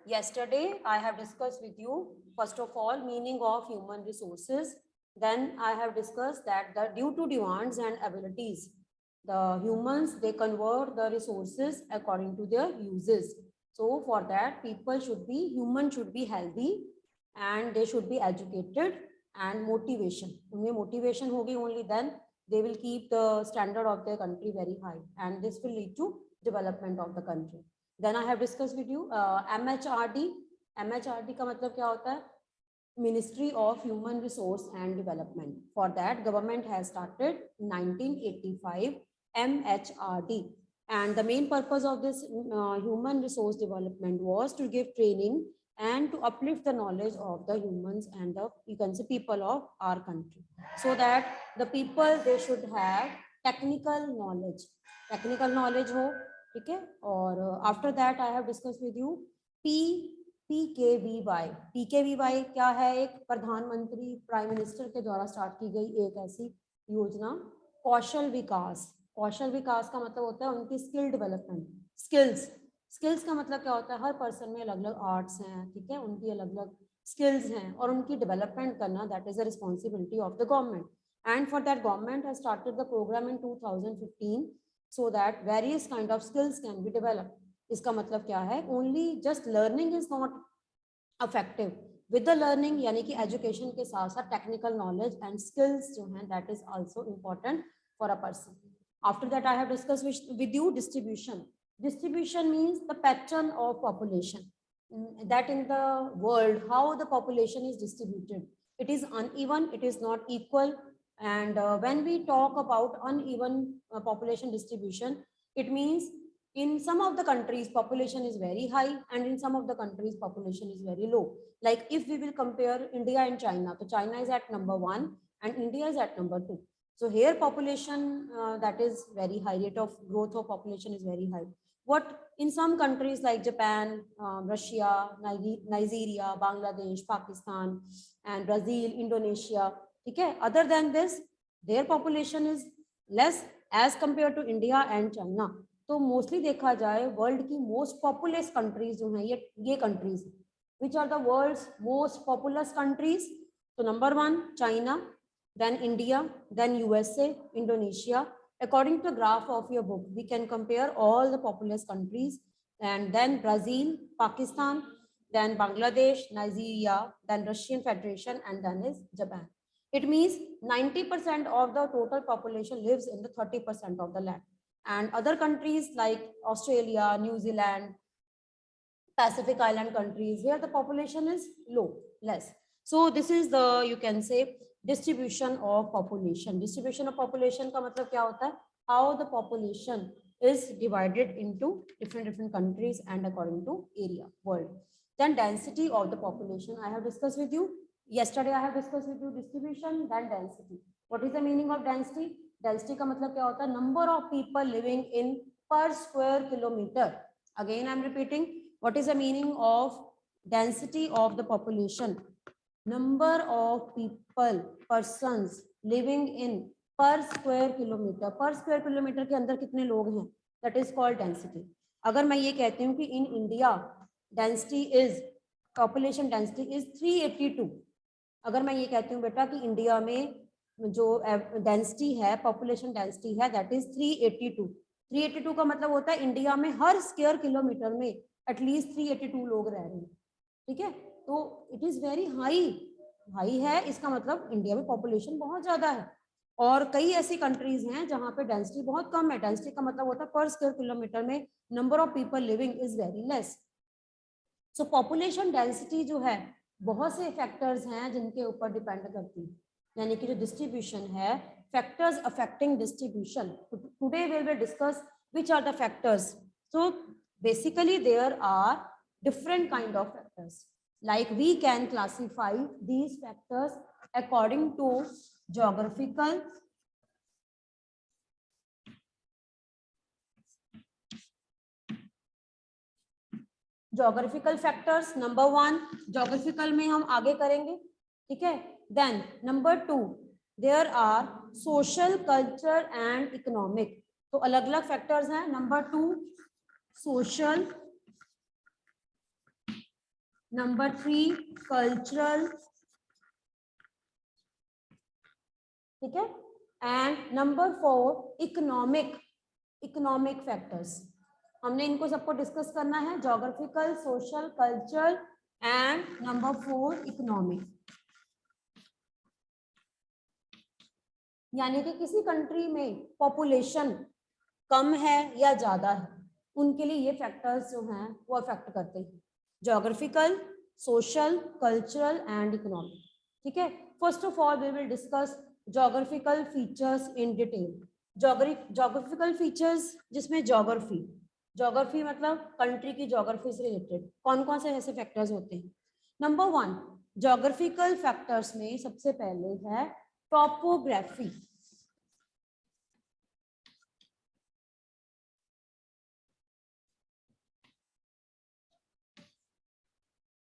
Yesterday, I have discussed with you, first of all, meaning of human resources. Then I have discussed that due to demands and abilities, the humans, they convert the resources according to their uses. So for that, humans should be healthy and they should be educated and motivation. Unme motivation hogi, only then they will keep the standard of their country very high, and this will lead to development of the country. Then I have discussed with you MHRD. MHRD का मतलब क्या होता है? Ministry of Human Resource and Development. For that, government has started 1985 MHRD, and the main purpose of this human resource development was to give training and to uplift the knowledge of the humans and the, you can say, people of our country, so that the people, they should have technical knowledge. Technical knowledge हो, ठीक है. और after that I have discussed with you PKVY. PKVY क्या है? एक प्रधानमंत्री prime minister के द्वारा स्टार्ट की गई एक ऐसी योजना, कौशल विकास. कौशल विकास का मतलब होता है उनकी स्किल डेवलपमेंट. स्किल्स का मतलब क्या होता है? हर पर्सन में अलग अलग आर्ट्स हैं, ठीक है, उनकी अलग अलग स्किल्स हैं और उनकी डेवलपमेंट करना, that is the responsibility of the government. And for that government has started the programme in 2015 so that various kind of skills can be developed. इसका मतलब क्या है? Only just learning is not effective. With the learning, यानी कि education के साथ साथ technical knowledge and skills जो हैं, that is also important for a person. After that, I have discussed with you distribution. Distribution means the pattern of population. That in the world, how the population is distributed. It is uneven, it is not equal. And when we talk about uneven population distribution, it means in some of the countries population is very high and in some of the countries population is very low. Like if we will compare India and China, so China is at number 1 and India is at number 2. So here population that is very high, rate of growth of population is very high. What in some countries like Japan, Russia, Nigeria, Bangladesh, Pakistan and Brazil, Indonesia, okay, other than this their population is less as compared to India and China. तो mostly देखा जाए world की most populous countries जो हैं ये countries, which are the world's most populous countries. तो number 1 China, then India, then USA, Indonesia. According to the graph of your book, we can compare all the populous countries, and then Brazil, Pakistan, then Bangladesh, Nigeria, then Russian Federation, and then is Japan. It means 90% of the total population lives in the 30% of the land. And other countries like Australia, New Zealand, Pacific Island countries, where the population is low, less. So this is the, you can say, distribution of population. Distribution of population का मतलब क्या होता है? How the population is divided into different countries and according to area, world. Then density of the population I have discussed with you. Yesterday I have discussed with you distribution, then density. What is the meaning of density? Density का मतलब क्या होता है? Number of people living in per square kilometer. Again I am repeating, what is the meaning of density of the population? Number of people, persons living in per square kilometer. Per square kilometer के अंदर कितने लोग हैं? That is called density. अगर मैं ये कहती हूँ कि in India density is, population density is 382. अगर मैं ये कहती हूँ बेटा कि इंडिया में जो डेंसिटी है, पॉपुलेशन डेंसिटी है, दैट इज 382. 382 का मतलब होता है इंडिया में हर स्क्वायर किलोमीटर में एटलीस्ट 382 लोग रह रहे हैं, ठीक है. तो इट इज वेरी हाई है, इसका मतलब इंडिया में पॉपुलेशन बहुत ज्यादा है. और कई ऐसी कंट्रीज हैं जहां पे डेंसिटी बहुत कम है. डेंसिटी का मतलब होता है पर स्क्वायर किलोमीटर में number of people living is very less. So population density जो है, बहुत से फैक्टर्स हैं जिनके ऊपर डिपेंड करती है. यानी कि जो डिस्ट्रीब्यूशन है, factors affecting distribution. Today we will discuss which are the factors. So basically there are different kind of factors. Like we can classify these factors according to geographical, factors. Number 1 geographical में हम आगे करेंगे, ठीक है. Then number 2 there are social, culture and economic. तो अलग अलग factors हैं. Number 2 social, नंबर 3 कल्चरल, ठीक है, एंड नंबर 4 इकोनॉमिक फैक्टर्स। हमने इनको सबको डिस्कस करना है, geographical, social, cultural and number 4 economic. यानी कि किसी कंट्री में पॉपुलेशन कम है या ज्यादा है, उनके लिए ये फैक्टर्स जो हैं वो अफेक्ट करते हैं, geographical, social, cultural and economic. ठीक है, first of all we will discuss geographical features in detail. Geographical features जिसमें ज्योग्राफी मतलब कंट्री की ज्योग्राफी से रिलेटेड कौन कौन से ऐसे फैक्टर्स होते हैं। नंबर 1 ज्योग्राफिकल फैक्टर्स में सबसे पहले है topography.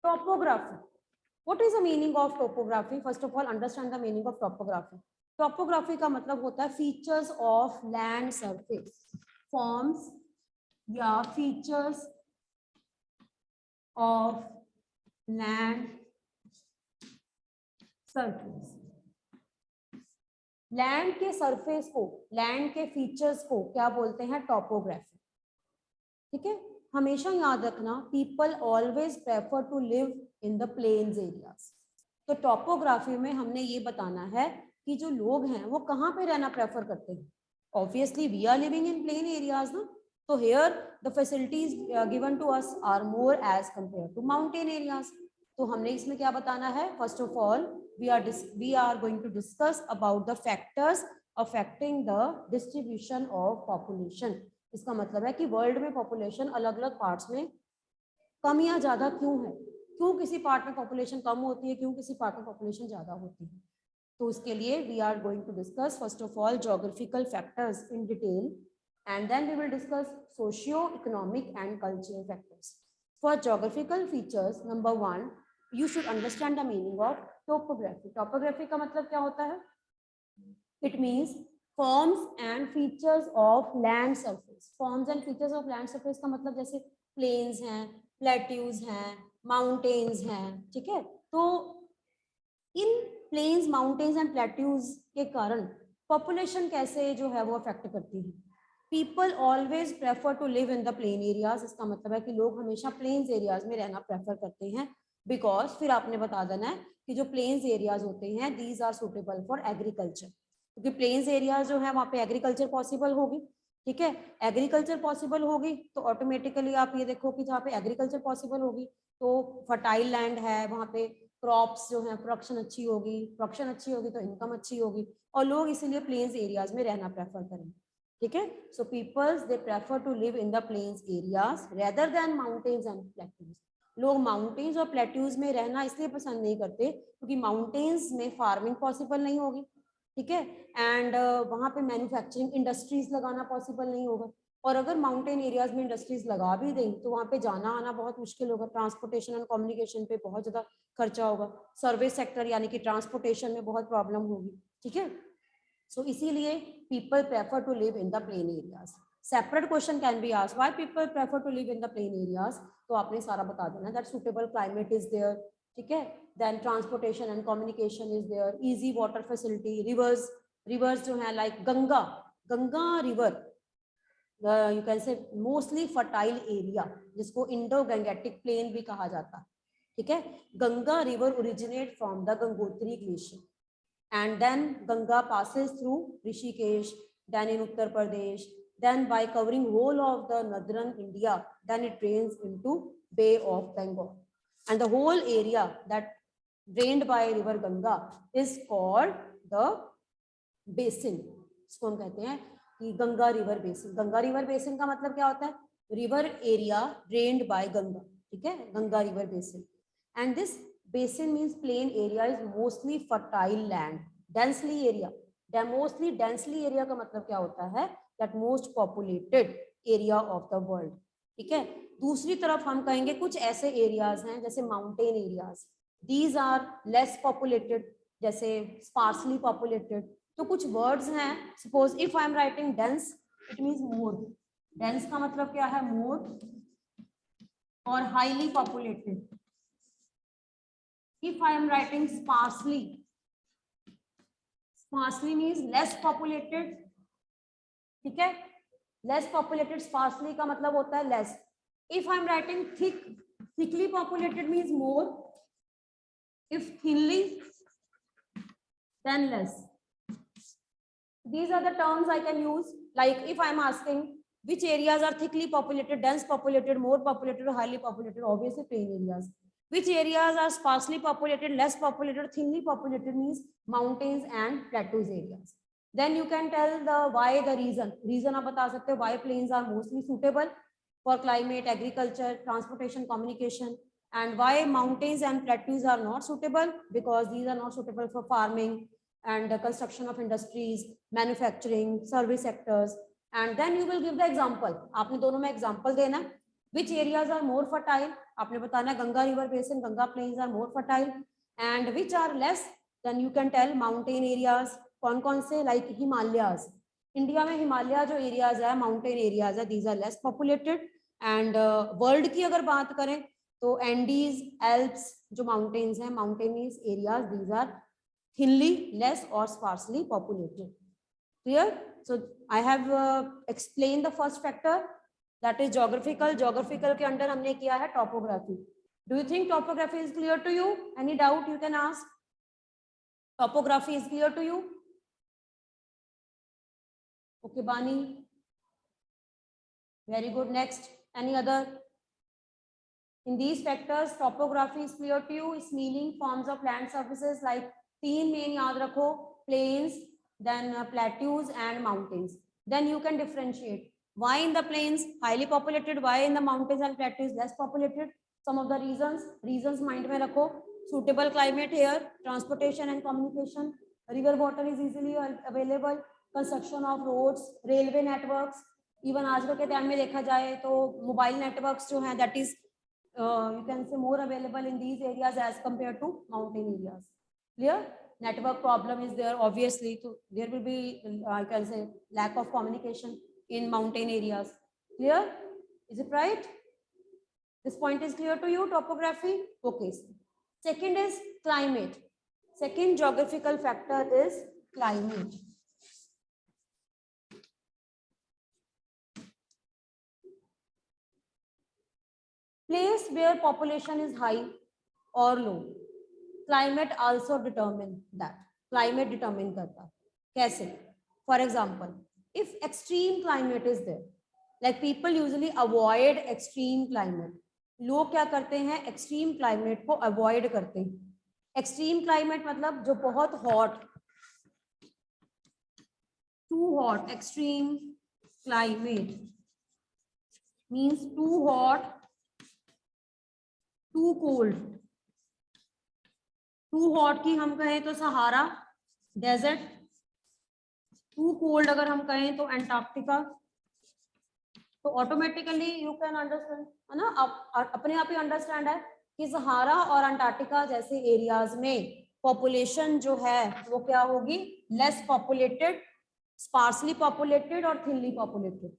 Topography. What is the meaning of topography? First of all, understand the meaning of topography. Topography का मतलब होता है features of land surface, forms या features of land surface. Land के सरफेस को, लैंड के फीचर्स को क्या बोलते हैं? टॉपोग्राफी। ठीक है, हमेशा याद रखना, people always prefer to live in the plains areas. तो टॉपोग्राफी में हमने ये बताना है कि जो लोग हैं वो कहाँ पे रहना प्रेफर करते हैं। Obviously we are living in plain areas ना, तो here the facilities given to us are more as compare to mountain areas. तो हमने इसमें क्या बताना है? First of all we are going to discuss about the factors affecting the distribution of population। इसका मतलब है कि वर्ल्ड में पॉपुलेशन अलग अलग पार्ट्स में कम या ज्यादा क्यों है, क्यों किसी पार्ट में पॉपुलेशन कम होती है, क्यों किसी पार्ट में पॉपुलेशन ज्यादा होती है। तो उसके लिए we are going to discuss first of all geographical factors in detail and then we will discuss socio economic and cultural factors. For geographical features number 1 you should understand the meaning of topography। topography का मतलब क्या होता है? It means forms and features of land surface। forms and features of land surface का मतलब जैसे plains हैं, plateaus हैं, mountains हैं। ठीक है, तो इन plains, mountains and plateaus के कारण population कैसे जो है वो अफेक्ट करती है। People always prefer to live in the plain areas। इसका मतलब है कि लोग हमेशा plains areas में रहना प्रेफर करते हैं, बिकॉज फिर आपने बता देना है कि जो प्लेन्स एरियाज होते हैं these are suitable for agriculture, क्योंकि प्लेन्स एरियाज जो है वहाँ पे एग्रीकल्चर पॉसिबल होगी। ठीक है, एग्रीकल्चर पॉसिबल होगी तो ऑटोमेटिकली आप ये देखो कि जहाँ पे एग्रीकल्चर पॉसिबल होगी तो फर्टाइल लैंड है, वहाँ पे क्रॉप्स जो है प्रोडक्शन अच्छी होगी तो इनकम अच्छी होगी, और लोग इसीलिए प्लेन्स एरियाज में रहना प्रेफर करेंगे। ठीक है, so peoples they prefer to live in the plains areas rather than mountains and plateaus. लोग माउंटेन्स और प्लेट्यूज में रहना इसलिए पसंद नहीं करते क्योंकि माउंटेन्स में फार्मिंग पॉसिबल नहीं होगी। ठीक है, एंड वहाँ पे मैन्युफैक्चरिंग इंडस्ट्रीज लगाना पॉसिबल नहीं होगा, और अगर माउंटेन एरियाज में इंडस्ट्रीज लगा भी दें तो वहाँ पे जाना आना बहुत मुश्किल होगा, ट्रांसपोर्टेशन एंड कम्युनिकेशन पे बहुत ज़्यादा खर्चा होगा, सर्विस सेक्टर यानी कि ट्रांसपोर्टेशन में बहुत प्रॉब्लम होगी। ठीक है, सो इसीलिए people prefer to live in the plain areas. Separate question can be asked why people prefer to live in the plain areas, तो आपने सारा बता देना that suitable climate is there. ठीक है, then transportation and communication is there, easy water facility, rivers जो है like Ganga river, you can say mostly fertile area जिसको इंडो गंगेटिक प्लेन भी कहा जाता है। ठीक है, Ganga river originate from the Gangotri glacier and then Ganga passes through Rishikesh, then in Uttar Pradesh, then by covering whole of the northern India, then it drains into Bay of Bengal, and the whole area that drained by river Ganga is called the basin। इसको हम कहते हैं कि Ganga river basin. Ganga river basin का मतलब क्या होता है? River area drained by Ganga. ठीक है, Ganga river basin, and this basin means plain area is mostly fertile land, densely area, mostly densely area का मतलब क्या होता है? that most populated area of the world। ठीक है, दूसरी तरफ हम कहेंगे कुछ ऐसे एरियाज हैं जैसे mountain areas, these are less populated, जैसे sparsely populated। तो कुछ वर्ड्स हैं, suppose if I am writing dense, it means more। dense का मतलब क्या है? more, और highly populated if I am writing sparsely, sparsely means less populated, ठीक है, less populated, sparsely का मतलब होता है less. If I am writing thick, thickly populated means more. If thinly, then less. These are the terms I can use. Like if I am asking which areas are thickly populated, dense populated, more populated, or highly populated, obviously plain areas. Which areas are sparsely populated, less populated, thinly populated means mountains and plateaus areas. Then you can tell the why, the reason आप बता सकते हो why plains are mostly suitable for climate, agriculture, transportation, communication, and why mountains and plateaus are not suitable, because these are not suitable for farming and the construction of industries, manufacturing, service sectors. And then you will give the example. आपने दोनों में example देना है. Which areas are more fertile? आपने बताना है Ganga river basin, Ganga plains are more fertile, and which are less? Then you can tell mountain areas. कौन कौन से? Like Himalayas. इंडिया में हिमालय जो एरियाज है, माउंटेन एरियाज है, these are less populated. And world की अगर बात करें तो एंडीज, एल्प्स जो माउंटेन्स हैं, mountainous areas, these are thinly, less or sparsely populated. Clear? So I have explained the first factor, that is geographical. Geographical के अंदर हमने किया है topography. Do you think topography is clear to you? Any doubt you can ask? Topography is clear to you? Okay, Bani. Very good. Next, any other? In these factors, topography is clear to you. Its meaning, forms of land surfaces like तीन main याद रखो, plains, then plateaus and mountains. Then you can differentiate why in the plains highly populated, why in the mountains and plateaus less populated. Some of the reasons mind में रखो. Suitable climate here, transportation and communication, river water is easily available, construction of roads, railway networks. Even आजकल के time में देखा जाए तो mobile networks जो हैं, that is you can say more available in these areas as compared to mountain areas. Clear? Network problem is there, obviously, so there will be I can say lack of communication in mountain areas. Clear? Is it right? This point is clear to you? Topography? Okay. Second is climate. Second geographical factor is climate. Place where population is high or low, climate also determine that. Climate determine करता. कैसे? For example, if extreme climate is there, like people usually avoid extreme climate. लोग क्या करते हैं? extreme climate को avoid करते हैं. extreme climate मतलब जो बहुत hot, too hot. extreme climate means too hot, too cold. Too hot की हम कहें तो सहारा डेजर्ट, टू कोल्ड अगर हम कहें तो एंटार्क्टिका. तो ऑटोमेटिकली यू कैन अंडरस्टैंड, है ना, आप अपने आप ही अंडरस्टैंड है कि सहारा और अंटार्कटिका जैसे एरियाज में पॉपुलेशन जो है वो क्या होगी? लेस पॉपुलेटेड, स्पार्सली पॉपुलेटेड और थिनली पॉपुलेटेड.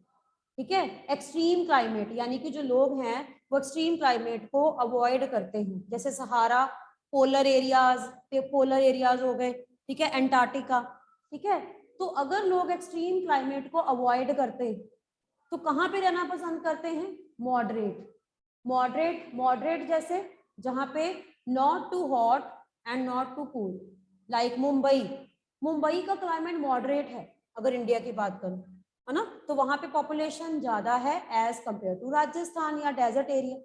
ठीक है. एक्सट्रीम क्लाइमेट यानी कि जो लोग हैं वो एक्सट्रीम क्लाइमेट को अवॉइड करते हैं, जैसे सहारा, पोलर एरियाज हो गए. ठीक है. एंटार्क्टिका. ठीक है. तो अगर लोग एक्सट्रीम क्लाइमेट को अवॉइड करते हैं तो कहाँ पे रहना पसंद करते हैं? मॉडरेट जैसे जहाँ पे not too hot and not too cool, like Mumbai का क्लाइमेट मॉडरेट है अगर इंडिया की बात करूं, है ना. तो वहां पे पॉपुलेशन ज्यादा है एज कंपेयर टू राजस्थान या डेजर्ट एरिया.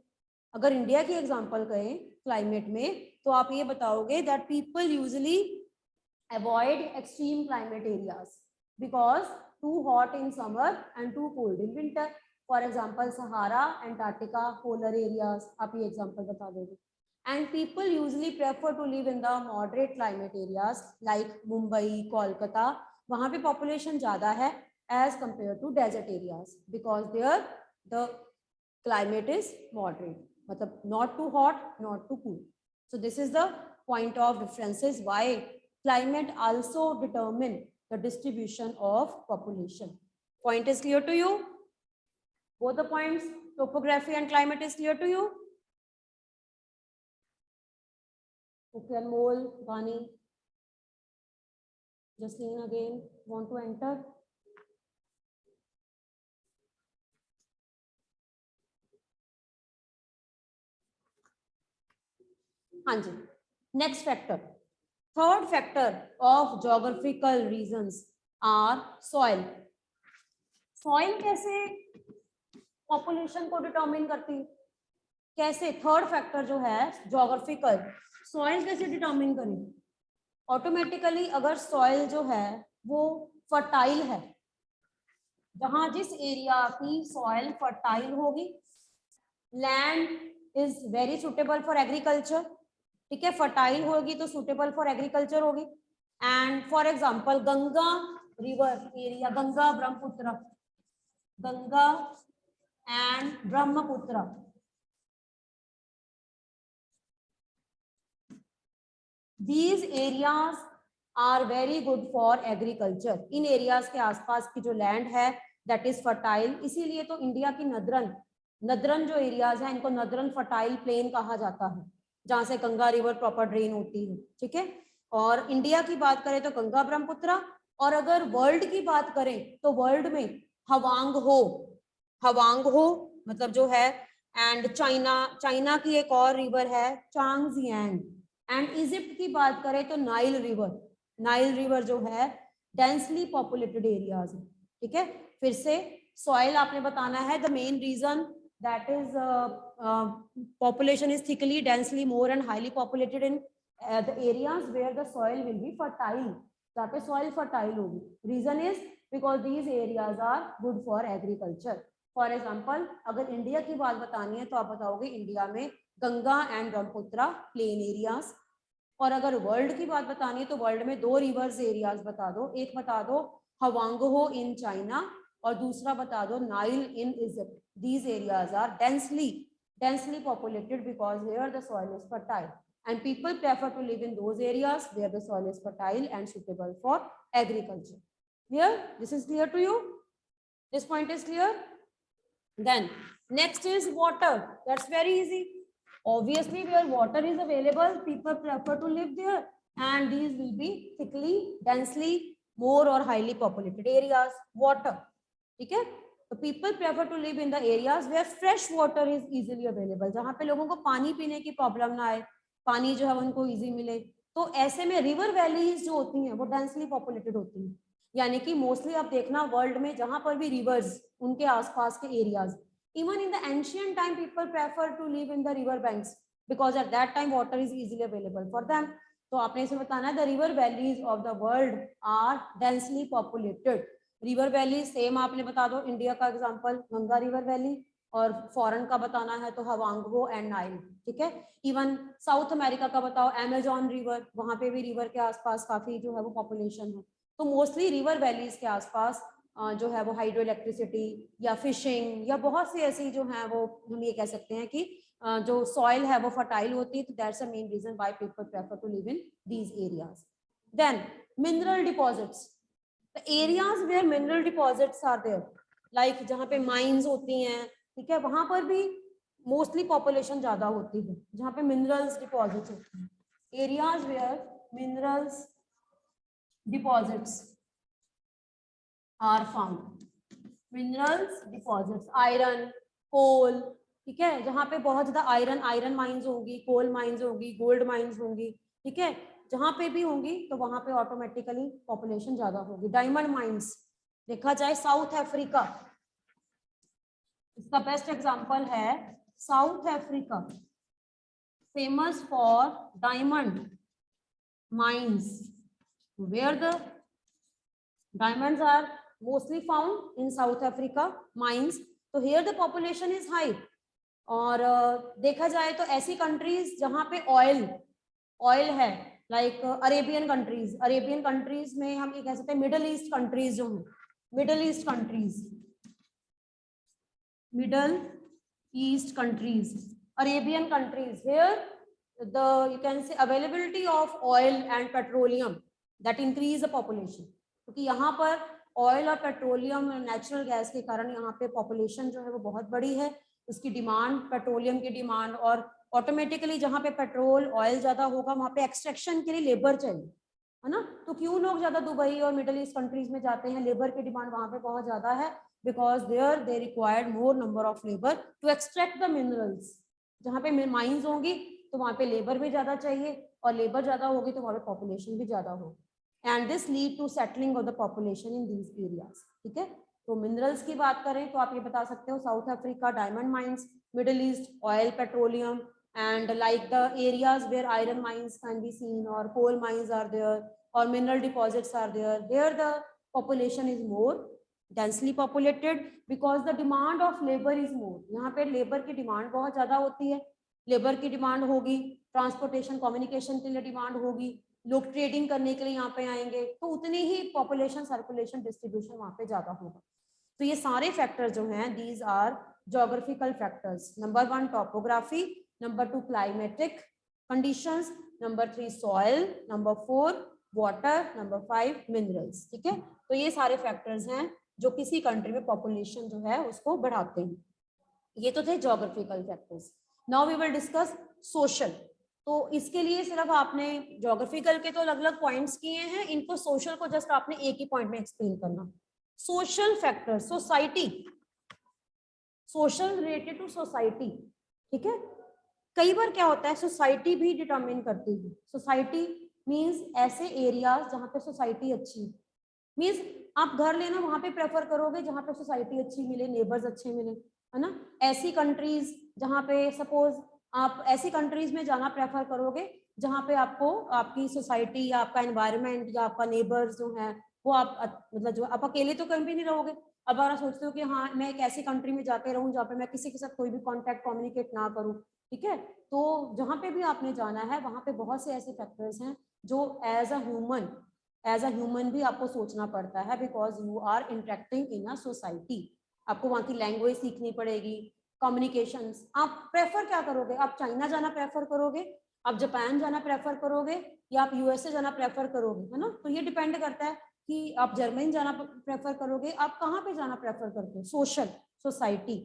अगर इंडिया की एग्जांपल करें क्लाइमेट में तो आप ये बताओगे that people usually avoid extreme climate areas because too hot in summer and too cold in winter. For example Sahara, Antarctica, polar areas, आप ये एग्जाम्पल बता दोगे. And people usually prefer to live in the moderate climate areas like Mumbai, Kolkata. वहां पे population ज्यादा है as compared to desert areas because there the climate is moderate, matlab not too hot, not too cool. So this is the point of differences why climate also determine the distribution of population. Point is clear to you? Both the points, topography and climate, is clear to you? Okay, Anmol, Vani, Jasleen again want to enter. हाँ जी, next factor. Third factor of geographical reasons are soil. Soil कैसे population को determine करती है? कैसे? Third factor जो है geographical, soil कैसे determine करें? ऑटोमेटिकली अगर सॉइल जो है वो फर्टाइल है, जहां जिस एरिया की सॉइल फर्टाइल होगी, land is very suitable for agriculture, ठीक है, फर्टाइल होगी तो सुटेबल फॉर एग्रीकल्चर होगी. And for example Ganga river area, Ganga Brahmaputra, Ganga and Brahmaputra, these areas are very good for agriculture. In areas के आसपास की जो लैंड है दैट इज फर्टाइल, इसीलिए तो इंडिया की नदरन जो एरियाज हैं इनको नदरन फर्टाइल प्लेन कहा जाता है, जहां से गंगा रिवर प्रॉपर ड्रेन होती है, ठीक है. और इंडिया की बात करें तो गंगा ब्रह्मपुत्र, और अगर वर्ल्ड की बात करें तो वर्ल्ड में हवांग हो मतलब जो है, एंड चाइना की एक और रिवर है चांगजियांग, एंड इजिप्ट की बात करें तो नाइल रिवर जो है डेंसली पॉपुलेटेड एरियाज है, ठीक है. फिर से सॉइल आपने बताना है, the main reason that is population is thickly, densely, more and highly populated in the areas where the soil will be fertile, जहाँ पे soil fertile होगी. Reason is because these areas are good for agriculture. For example अगर India की बात बतानी है तो आप बताओगे इंडिया में Ganga and Brahmaputra plain areas, और अगर वर्ल्ड की बात बतानी है तो वर्ल्ड में दो रिवर्स एरियाज बता दो, एक बता दो हवांगहो इन चाइना और दूसरा बता दो Nile in Egypt. These areas are densely populated because here the soil is fertile and people prefer to live in those areas where the soil is fertile and suitable for agriculture. Here, this is clear to you? This point is clear? Then next is water. That's very easy. Obviously where water is available people prefer to live there, and these will be thickly, densely, more or highly populated areas. Water, ठीक है. So people prefer to live in the areas where fresh water is easily available, जहाँ पे लोगों को पानी पीने की problem ना आए, पानी जो है उनको इजी मिले. तो ऐसे में रिवर वैलीज जो होती हैं वो डेंसली पॉपुलेटेड होती हैं, यानी कि मोस्टली आप देखना वर्ल्ड में जहां पर भी रिवर्स उनके आसपास के areas, even in the ancient time people prefer to live in the river banks because at that time water is easily available for them. तो आपने इसे बताना है the river valleys of the world are densely populated. River valley same आपने बता दो, India का example Ganga river valley, और फॉरेन का बताना है तो हवांगो एंड नाइल, ठीक है. इवन साउथ अमेरिका का बताओ अमेजॉन रिवर, वहां पे भी रिवर के आसपास काफी जो है वो पॉपुलेशन है. तो मोस्टली रिवर वैलीज के आसपास जो है वो हाइड्रो इलेक्ट्रिसिटी या फिशिंग या बहुत सी ऐसी जो है वो हम ये कह सकते हैं कि जो सॉइल है वो फर्टाइल होती है. तो that's a main reason why people prefer to live in these areas. Then mineral deposits, the areas where mineral deposits are there, like जहाँ पे माइंस होती हैं, ठीक है, वहां पर भी मोस्टली पॉपुलेशन ज्यादा होती है जहाँ पे मिनरल्स डिपॉजिट्स होते हैं. Areas where minerals deposits are found, minerals deposits, iron, coal, ठीक है, जहाँ पे बहुत ज्यादा आयरन माइंस होंगी, कोल माइंस होंगी, गोल्ड माइंस होंगी, ठीक है, जहाँ पे भी होंगी तो वहां पे ऑटोमेटिकली पॉपुलेशन ज्यादा होगी. डायमंड माइंस देखा जाए साउथ अफ्रीका, इसका बेस्ट एग्जांपल है South Africa, famous for diamond mines, where the diamonds are mostly found in South Africa mines. तो here the population is high. और देखा जाए तो ऐसी कंट्रीज जहाँ पे ऑयल है, लाइक अरेबियन कंट्रीज में हम ये कह सकते हैं मिडल ईस्ट कंट्रीज जो हैं, middle east countries, Arabian countries, here the you can say availability of oil and petroleum that increase the population. क्योंकि यहाँ पर ऑयल और पेट्रोलियम नेचुरल गैस के कारण यहाँ पे पॉपुलेशन जो है वो बहुत बड़ी है, उसकी डिमांड, पेट्रोलियम की डिमांड और ऑटोमेटिकली जहाँ पे पेट्रोल ऑयल ज्यादा होगा वहां पे एक्सट्रैक्शन के लिए लेबर चाहिए, है ना। तो क्यों लोग ज्यादा दुबई और मिडिल ईस्ट कंट्रीज में जाते हैं, लेबर की डिमांड वहां पे बहुत ज्यादा है, because there they required more number of labour to extract the minerals. जहाँ पे माइंस होंगी तो वहां पे लेबर भी ज्यादा चाहिए, और लेबर ज्यादा होगी तो वहां पे पॉपुलेशन भी ज्यादा होगी, and this lead to settling of the population in these areas. ठीक है, तो मिनरल्स की बात करें तो आप ये बता सकते हो south Africa diamond mines, middle east oil petroleum, and like the areas where iron mines can be seen or coal mines are there or mineral deposits are there the population is more densely populated because the demand of labor is more। यहाँ पे labour की demand बहुत ज्यादा होती है, labour की demand होगी, transportation communication के लिए डिमांड होगी, लोग ट्रेडिंग करने के लिए यहाँ पे आएंगे, तो उतनी ही पॉपुलेशन सर्कुलेशन डिस्ट्रीब्यूशन वहाँ पे ज्यादा होगा। तो ये सारे फैक्टर्स जो हैं these are geographical factors. Number 1 topography, number 2 climatic conditions, number 3 soil, number 4 water, number 5 minerals. ठीक है, तो ये सारे फैक्टर्स हैं जो किसी कंट्री में पॉपुलेशन जो है उसको बढ़ाते हैं। ये तो थे geographical factors. Now we will discuss social. तो इसके लिए सिर्फ आपने जोग्राफिकल के तो अलग अलग पॉइंट्स किए हैं, इनको सोशल को जस्ट आपने एक ही पॉइंट में एक्सप्लेन करना। Social factor, society, social related to society. ठीक है, कई बार क्या होता है सोसाइटी भी डिटरमिन करती है। सोसाइटी मींस ऐसे एरियाज जहां पे सोसाइटी अच्छी, मींस आप घर लेना वहां पे प्रेफर करोगे जहां पे सोसाइटी अच्छी मिले, नेबर्स अच्छे मिले, है ना। ऐसी कंट्रीज जहां पे सपोज आप ऐसी कंट्रीज में जाना प्रेफर करोगे जहां पे आपको आपकी सोसाइटी या आपका एनवायरनमेंट या आपका नेबर्स जो है वो आप मतलब जो आप अकेले तो कहीं भी नहीं रहोगे। अब अगर आप सोचते हो कि हाँ मैं एक ऐसी कंट्री में जाके रहूं जहाँ पे मैं किसी के साथ कोई भी कॉन्टेक्ट कम्युनिकेट ना करूं, ठीक है, तो जहाँ पे भी आपने जाना है वहां पे बहुत से ऐसे फैक्टर्स हैं जो एज अ ह्यूमन भी आपको सोचना पड़ता है, because you are interacting in a society. आपको वहाँ की लैंग्वेज सीखनी पड़ेगी, कम्युनिकेशंस। आप प्रेफर क्या करोगे, आप चाइना जाना प्रेफर करोगे, आप जापान जाना प्रेफर करोगे, या आप यूएसए जाना प्रेफर करोगे, है ना। तो ये डिपेंड करता है कि आप जर्मनी जाना प्रेफर करोगे, आप कहाँ पे जाना प्रेफर करते हो। सोशल, सोसाइटी,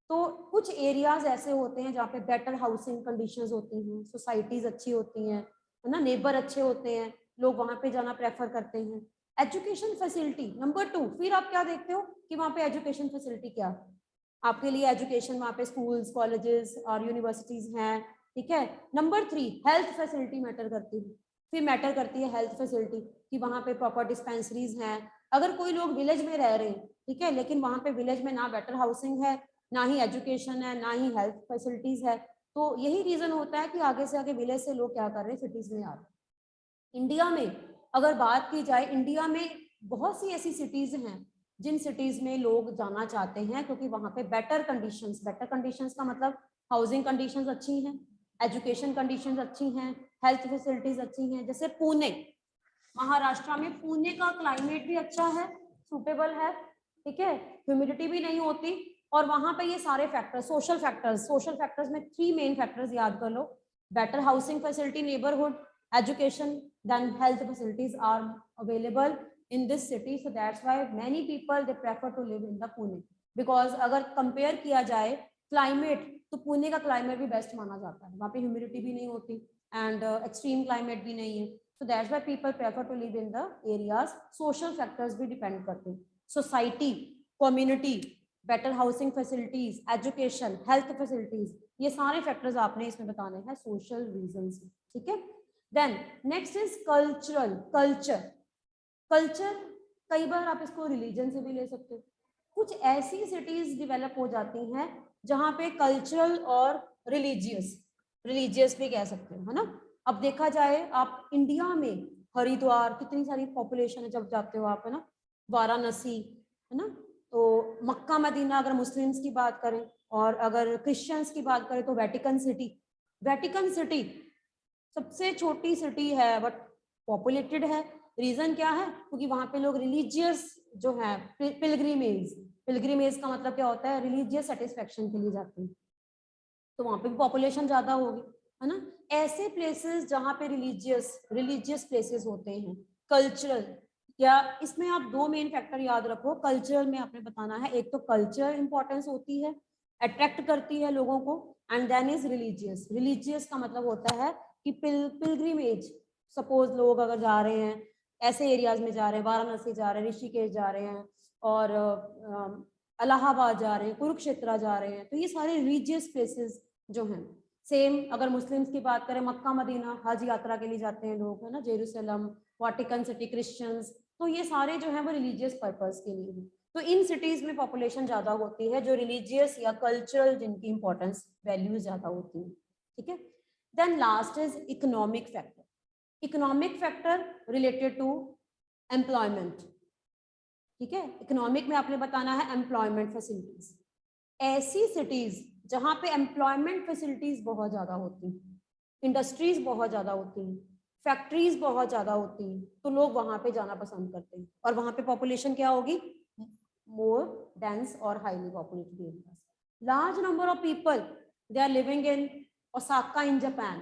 तो कुछ एरियाज ऐसे होते हैं जहाँ पे बेटर हाउसिंग कंडीशंस होती हैं, सोसाइटीज अच्छी होती हैं, है ना, नेबर अच्छे होते हैं, लोग वहां पे जाना प्रेफर करते हैं। एजुकेशन फैसिलिटी नंबर 2, फिर आप क्या देखते हो कि वहां पे एजुकेशन फैसिलिटी क्या है आपके लिए, एजुकेशन वहां पे स्कूल्स कॉलेजेस और यूनिवर्सिटीज हैं। ठीक है, नंबर 3 हेल्थ फैसिलिटी मैटर करती है, फिर मैटर करती है हेल्थ फैसिलिटी कि वहां पे प्रॉपर डिस्पेंसरीज हैं। अगर कोई लोग विलेज में रह रहे हैं, ठीक है, लेकिन वहां पे विलेज में ना बेटर हाउसिंग है, ना ही एजुकेशन है, ना ही हेल्थ फैसिलिटीज है, तो यही रीजन होता है कि आगे से आगे विलेज से लोग क्या कर रहे हैं, सिटीज में आ रहे हैं। इंडिया में अगर बात की जाए, इंडिया में बहुत सी ऐसी सिटीज हैं जिन सिटीज में लोग जाना चाहते हैं क्योंकि वहां पे बेटर कंडीशंस का मतलब हाउसिंग कंडीशंस अच्छी हैं, एजुकेशन कंडीशंस अच्छी हैं, हेल्थ फैसिलिटीज अच्छी हैं। जैसे पुणे, महाराष्ट्र में पुणे का क्लाइमेट भी अच्छा है, सूटेबल है, ठीक है, ह्यूमिडिटी भी नहीं होती, और वहां पे ये सारे फैक्टर्स, सोशल फैक्टर्स में 3 मेन फैक्टर्स याद कर लो, better housing facility, neighbourhood, education, then health facilities are available in this city, so that's why many people they prefer to live in the Pune, because अगर compare किया जाए climate तो पुणे का climate भी best माना जाता है, वहाँ पे ह्यूमिडिटी भी नहीं होती एंड एक्सट्रीम क्लाइमेट भी नहीं है, so that's why people prefer to live in the areas। social factors भी डिपेंड करते हैं, society, community, better housing facilities, education, health facilities, ये सारे फैक्टर्स आपने इसमें बताने हैं सोशल रीजंस। ठीक है, देन नेक्स्ट इज कल्चर, कई बार आप इसको रिलीजन से भी ले सकते हो। कुछ ऐसी सिटीज डेवलप हो जाती हैं जहां पे कल्चरल और रिलीजियस भी कह सकते हो, है ना। अब देखा जाए आप इंडिया में हरिद्वार, कितनी सारी पॉपुलेशन है जब जाते हो आप, है ना, वाराणसी, है ना, तो मक्का मदीना अगर मुस्लिम्स की बात करें, और अगर क्रिश्चियंस की बात करें तो वेटिकन सिटी सबसे छोटी सिटी है बट पॉपुलेटेड है। रीजन क्या है, क्योंकि वहां पे लोग रिलीजियस जो है, पिलग्रिमेज का मतलब क्या होता है, रिलीजियस सेटिस्फेक्शन के लिए जाते हैं, तो वहां पे भी पॉपुलेशन ज्यादा होगी, है ना। ऐसे प्लेसेस जहाँ पे रिलीजियस प्लेसेस होते हैं, कल्चरल, या इसमें आप 2 मेन फैक्टर याद रखो। कल्चरल में आपने बताना है, एक तो कल्चर इंपॉर्टेंस होती है, अट्रैक्ट करती है लोगों को, and then is religious. Religious का मतलब होता है कि पिलग्रिमेज, सपोज लोग अगर जा रहे हैं ऐसे एरियाज में जा रहे हैं, वाराणसी जा रहे हैं, ऋषिकेश जा रहे हैं, और इलाहाबाद जा रहे हैं, कुरुक्षेत्र जा रहे हैं, तो ये सारे रिलीजियस प्लेसेस जो हैं। सेम अगर मुस्लिम्स की बात करें, मक्का मदीना हज यात्रा के लिए जाते हैं लोग, है ना, जेरूसलम, वाटिकन सिटी, क्रिश्चियंस, तो ये सारे जो है वो रिलीजियस पर्पस के लिए हैं। तो इन सिटीज में पॉपुलेशन ज्यादा होती है जो रिलीजियस या कल्चरल, जिनकी इंपॉर्टेंस वैल्यूज ज्यादा होती है, ठीक है। Then last is economic factor. Economic factor related to employment, ठीक है। इकोनॉमिक में आपने बताना है एम्प्लॉयमेंट फैसिलिटीज। ऐसी सिटीज जहां पे एम्प्लॉयमेंट फैसिलिटीज बहुत ज्यादा होती हैं, इंडस्ट्रीज बहुत ज्यादा होती हैं, फैक्ट्रीज बहुत ज्यादा होती हैं, तो लोग वहां पे जाना पसंद करते हैं। और वहां पे पॉपुलेशन क्या होगी, more dense or highly populated areas. Large number of people they are living in Osaka in Japan.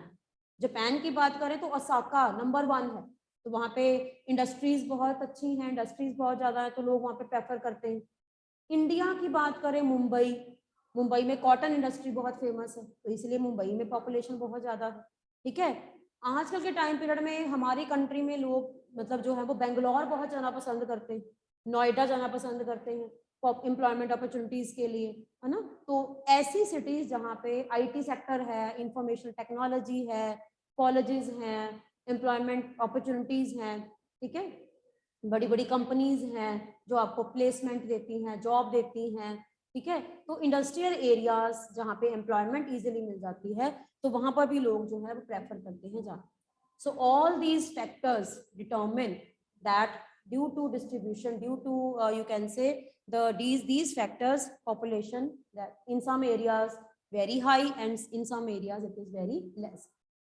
Japan की बात करें तो ओसाका नंबर 1 है, तो वहाँ पे इंडस्ट्रीज बहुत अच्छी हैं, इंडस्ट्रीज बहुत ज्यादा है, तो लोग वहाँ पे प्रेफर करते हैं। इंडिया की बात करें, मुंबई, मुंबई में कॉटन इंडस्ट्री बहुत फेमस है, तो इसलिए मुंबई में पॉपुलेशन बहुत ज्यादा है, ठीक है। आजकल के टाइम पीरियड में हमारी कंट्री में लोग मतलब जो है वो बेंगलोर बहुत जाना पसंद करते हैं, नोएडा जाना पसंद करते हैं एम्प्लॉयमेंट अपॉर्चुनिटीज के लिए, है ना। तो ऐसी सिटीज जहाँ पे आईटी सेक्टर है, इंफॉर्मेशन टेक्नोलॉजी है, कॉलेजेस हैं, एम्प्लॉयमेंट अपॉर्चुनिटीज हैं, ठीक है, बड़ी बड़ी कंपनीज हैं जो आपको प्लेसमेंट देती हैं, जॉब देती हैं, ठीक है। तो इंडस्ट्रियल एरियाज जहाँ पे एम्प्लॉयमेंट इजीली मिल जाती है, तो वहां पर भी लोग जो है वो प्रेफर करते हैं जाना। So all these factors determine that due to distribution, due to you can say these factors, population that in some areas very high and in some areas it is very less.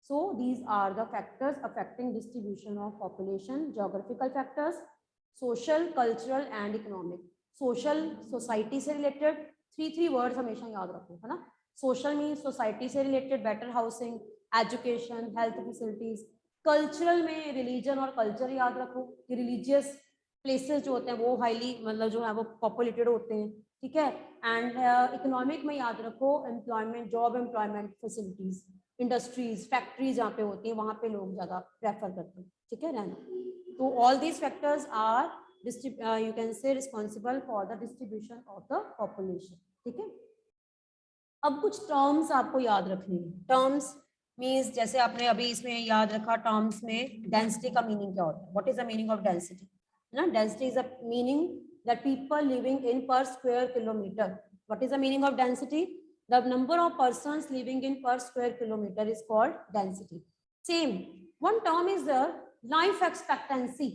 So these are the factors affecting distribution of population: geographical factors, social, cultural and economic. social society से related three words हमेशा याद रखो, है ना। social means society से related, better housing, education, health facilities. Cultural में religion और culture याद रखो कि रिलीजियस प्लेसेस जो होते हैं वो हाईली मतलब जो है वो पॉपुलेटेड होते हैं, ठीक है। एंड इकोनॉमिक में याद रखो employment, job employment facilities, industries, factories जहाँ पे होती हैं वहाँ पे लोग ज़्यादा प्रेफर करते हैं, ठीक है रहना। तो all these factors are you can say responsible for the distribution of the population, ठीक है। अब कुछ टर्म्स आपको याद रखनी है। टर्म्स मीन्स जैसे आपने अभी इसमें याद रखा, टर्म्स में डेंसिटी का मीनिंग क्या होता है, what is the meaning of density, है ना। Density is a meaning that people living in per square kilometre. What is the meaning of density, the number of persons living in per square kilometre is called density. Same one term is the life expectancy.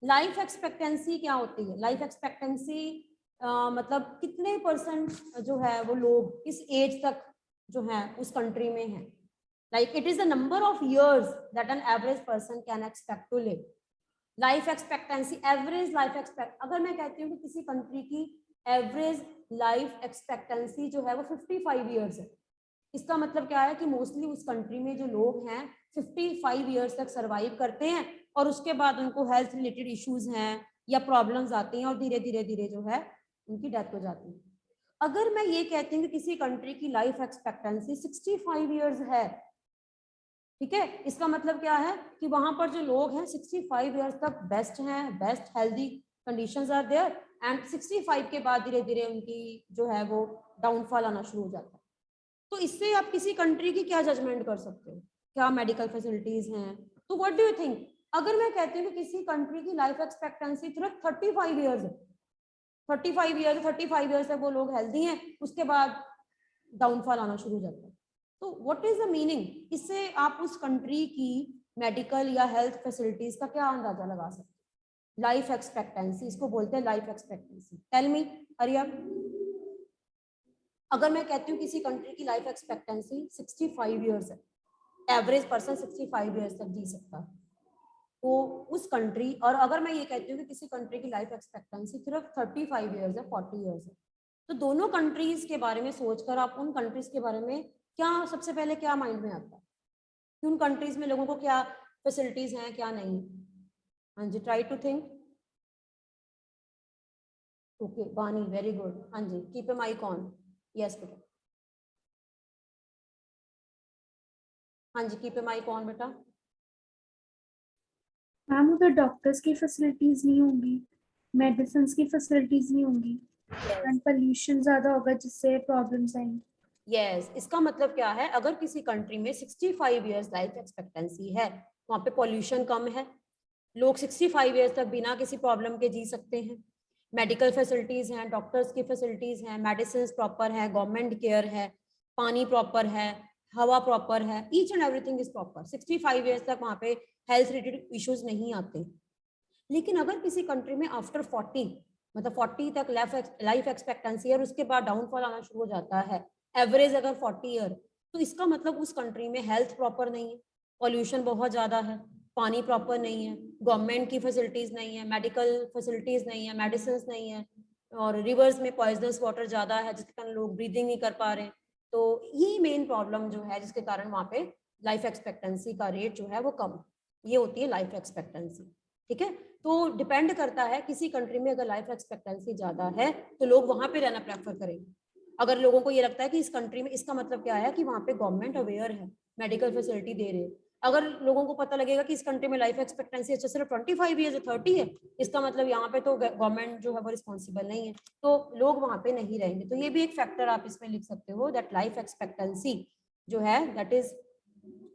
Life expectancy क्या होती है, life expectancy मतलब कितने percent जो है वो लोग इस एज तक जो है उस कंट्री में है। Like it is the number of years that an average person can expect to live. Life expectancy, average life expect, अगर मैं कहती हूँ कि किसी कंट्री की एवरेज लाइफ एक्सपेक्टेंसी जो है वो 55 ईयर्स है, इसका मतलब क्या है कि मोस्टली उस कंट्री में जो लोग हैं 55 ईयर्स तक सरवाइव करते हैं, और उसके बाद उनको हेल्थ रिलेटेड इश्यूज हैं या प्रॉब्लम्स आती हैं और धीरे धीरे धीरे जो है उनकी डेथ हो जाती है। अगर मैं ये कहती हूँ कि किसी कंट्री की लाइफ एक्सपेक्टेंसी 65 ईयर्स है, ठीक है, इसका मतलब क्या है कि वहां पर जो लोग हैं 65 ईयर्स तक बेस्ट हैं, best healthy conditions are there, and 65 के बाद धीरे धीरे उनकी जो है वो डाउनफॉल आना शुरू हो जाता है। तो इससे आप किसी कंट्री की क्या जजमेंट कर सकते हो, क्या मेडिकल फैसिलिटीज हैं। तो व्हाट डू यू थिंक, अगर मैं कहती हूँ कि किसी कंट्री की लाइफ एक्सपेक्टेंसी सिर्फ 35 ईयर्स है, 35 ईयर्स तक वो लोग हेल्दी हैं, उसके बाद डाउनफॉल आना शुरू हो जाता है, तो व्हाट इज द मीनिंग, इससे आप उस कंट्री की मेडिकल या हेल्थ फैसिलिटीज का क्या अंदाजा लगा सकते हैं। लाइफ एक्सपेक्टेंसी, इसको बोलते हैं life expectancy. Tell me, hurry up. अगर मैं कहती हूँ किसी कंट्री की लाइफ एक्सपेक्टेंसी 65 ईयर्स है, एवरेज पर्सन 65 ईयर्स तक जी सकता है, तो उस कंट्री, और अगर मैं ये कहती हूँ कि किसी कंट्री की लाइफ एक्सपेक्टेंसी सिर्फ 35 ईयर्स है, 40 ईयर्स है, तो दोनों कंट्रीज के बारे में सोचकर आप उन कंट्रीज के बारे में क्या सबसे पहले क्या माइंड में आता है कि उन कंट्रीज में लोगों को क्या फैसिलिटीज हैं क्या नहीं। हाँ जी, try to think. Okay Bani, very good. हाँ जी, keep a mike on. Yes बेटा। हाँ जी, कीप माइक ऑन बेटा। मैम उधर डॉक्टर्स की फैसिलिटीज नहीं होंगी, मेडिसिन की फैसिलिटीज नहीं होंगी, एंड पोल्यूशन ज्यादा होगा जिससे प्रॉब्लम्स आएंगी। यस, इसका मतलब क्या है, अगर किसी कंट्री में 65 इयर्स लाइफ एक्सपेक्टेंसी है, वहाँ पे पॉल्यूशन कम है, लोग 65 इयर्स तक बिना किसी प्रॉब्लम के जी सकते हैं, मेडिकल फैसिलिटीज हैं, डॉक्टर्स की फैसिलिटीज हैं, मेडिसिन प्रॉपर है, गवर्नमेंट केयर है, पानी प्रॉपर है, हवा प्रॉपर है, each and everything is proper, 65 years तक वहाँ पे हेल्थ रिलेटेड इश्यूज नहीं आते। लेकिन अगर किसी कंट्री में आफ्टर 40 मतलब 40 तक लाइफ एक्सपेक्टेंसी है और उसके बाद डाउनफॉल आना शुरू हो जाता है, एवरेज अगर 40 ईयर, तो इसका मतलब उस कंट्री में हेल्थ प्रॉपर नहीं है, पॉल्यूशन बहुत ज्यादा है, पानी प्रॉपर नहीं है, गवर्नमेंट की फैसिलिटीज नहीं है, मेडिकल फैसिलिटीज नहीं है, मेडिसिन नहीं है, और रिवर्स में पॉइजनस वाटर ज्यादा है जिसके कारण लोग ब्रीदिंग नहीं कर पा रहे हैं। तो ये मेन प्रॉब्लम जो है जिसके कारण वहाँ पे लाइफ एक्सपेक्टेंसी का रेट जो है वो कम, ये होती है लाइफ एक्सपेक्टेंसी। ठीक है, तो डिपेंड करता है, किसी कंट्री में अगर लाइफ एक्सपेक्टेंसी ज्यादा है तो लोग वहां पे रहना प्रेफर करेंगे। अगर लोगों को ये लगता है कि इस कंट्री में, इसका मतलब क्या है कि वहां पे गवर्नमेंट अवेयर है, मेडिकल फैसिलिटी दे रहे हैं। अगर लोगों को पता लगेगा कि इस कंट्री में लाइफ एक्सपेक्टेंसी अच्छा सिर्फ 25 ईयर्स 30 है, इसका मतलब यहाँ पे तो गवर्नमेंट जो है वो रिस्पॉन्सिबल नहीं है, तो लोग वहां पे नहीं रहेंगे। तो ये भी एक फैक्टर आप इसमें लिख सकते हो, दैट लाइफ एक्सपेक्टेंसी जो है that is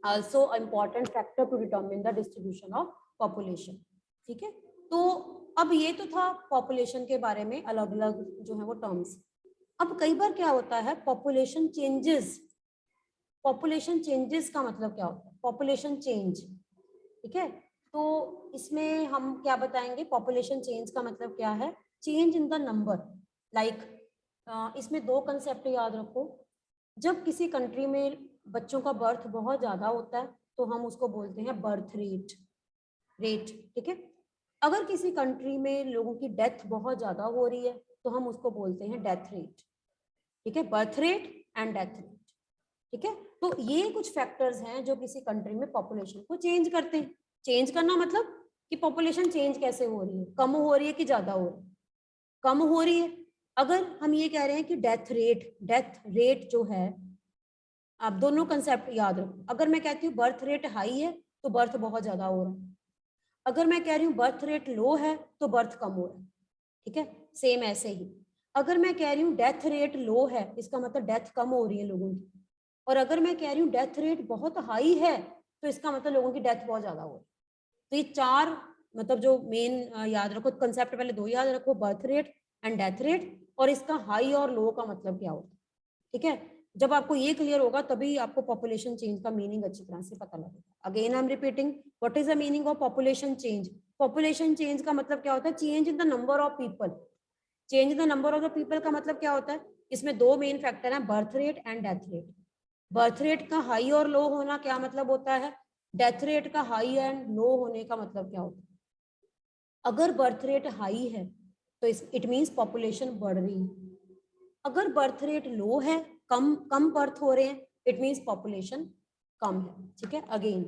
also important factor to determine the distribution of population। ठीक है, तो अब ये तो था पॉपुलेशन के बारे में अलग अलग जो है वो टर्म्स। अब कई बार क्या होता है, पॉपुलेशन चेंजेस, पॉपुलेशन चेंजेस का मतलब क्या होता है, पॉपुलेशन चेंज। ठीक है, तो इसमें हम क्या बताएंगे, पॉपुलेशन चेंज का मतलब क्या है, change in the number, like इसमें दो कंसेप्ट याद रखो। जब किसी कंट्री में बच्चों का बर्थ बहुत ज्यादा होता है तो हम उसको बोलते हैं बर्थ रेट। ठीक है, अगर किसी कंट्री में लोगों की डेथ बहुत ज्यादा हो रही है तो हम उसको बोलते हैं डेथ रेट। ठीक है, birth rate and death rate. ठीक है, तो ये कुछ फैक्टर्स हैं जो किसी कंट्री में पॉपुलेशन को चेंज करते हैं। चेंज करना मतलब कि पॉपुलेशन चेंज कैसे हो रही है, कम हो रही है कि ज्यादा हो रही है, कम हो रही है। अगर हम ये कह रहे हैं कि डेथ रेट जो है, आप दोनों कंसेप्ट याद रखो, अगर मैं कहती हूँ बर्थ रेट हाई है तो बर्थ बहुत ज्यादा हो रहा है, अगर मैं कह रही हूँ बर्थ रेट लो है तो बर्थ कम हो रहा है। ठीक है, सेम ऐसे ही अगर मैं कह रही हूँ डेथ रेट लो है, इसका मतलब डेथ कम हो रही है लोगों की, और अगर मैं कह रही हूँ डेथ रेट बहुत हाई है तो इसका मतलब लोगों की डेथ बहुत ज्यादा हो रही है। तो ये चार मतलब जो मेन याद रखो कंसेप्ट, पहले दो याद रखो, birth rate and death rate, और इसका हाई और लो का मतलब क्या होता है। ठीक है, जब आपको ये क्लियर होगा तभी आपको पॉपुलेशन चेंज का मीनिंग अच्छी तरह से पता लगेगा। Again I am repeating, what is the meaning of population change. Population change का मतलब क्या होता है, change in the number of people. Change in the number of the people का मतलब क्या होता है, इसमें दो मेन फैक्टर है, birth rate and death rate. Birth rate का हाई और लो होना क्या मतलब होता है, डेथ रेट का हाई एंड लो होने का मतलब क्या होता है। अगर बर्थ रेट हाई है तो इट मीन्स पॉपुलेशन बढ़ रही है, अगर बर्थ रेट लो है, कम कम बर्थ हो रहे हैं, इट मीन्स पॉपुलेशन कम है। ठीक है, अगेन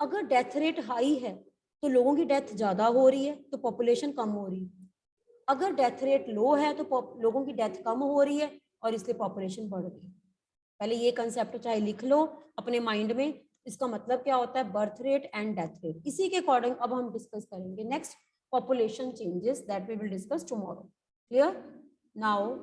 अगर डेथ रेट हाई है तो लोगों की डेथ ज्यादा हो रही है तो पॉपुलेशन कम हो रही है, अगर डेथ रेट लो है तो लोगों की डेथ कम हो रही है और इसलिए पॉपुलेशन बढ़ रही है। पहले ये कंसेप्ट चाहे लिख लो अपने माइंड में, इसका मतलब क्या होता है, birth rate and death rate. इसी के अकॉर्डिंग अब हम डिस्कस करेंगे next population changes that we will discuss tomorrow. Clear now.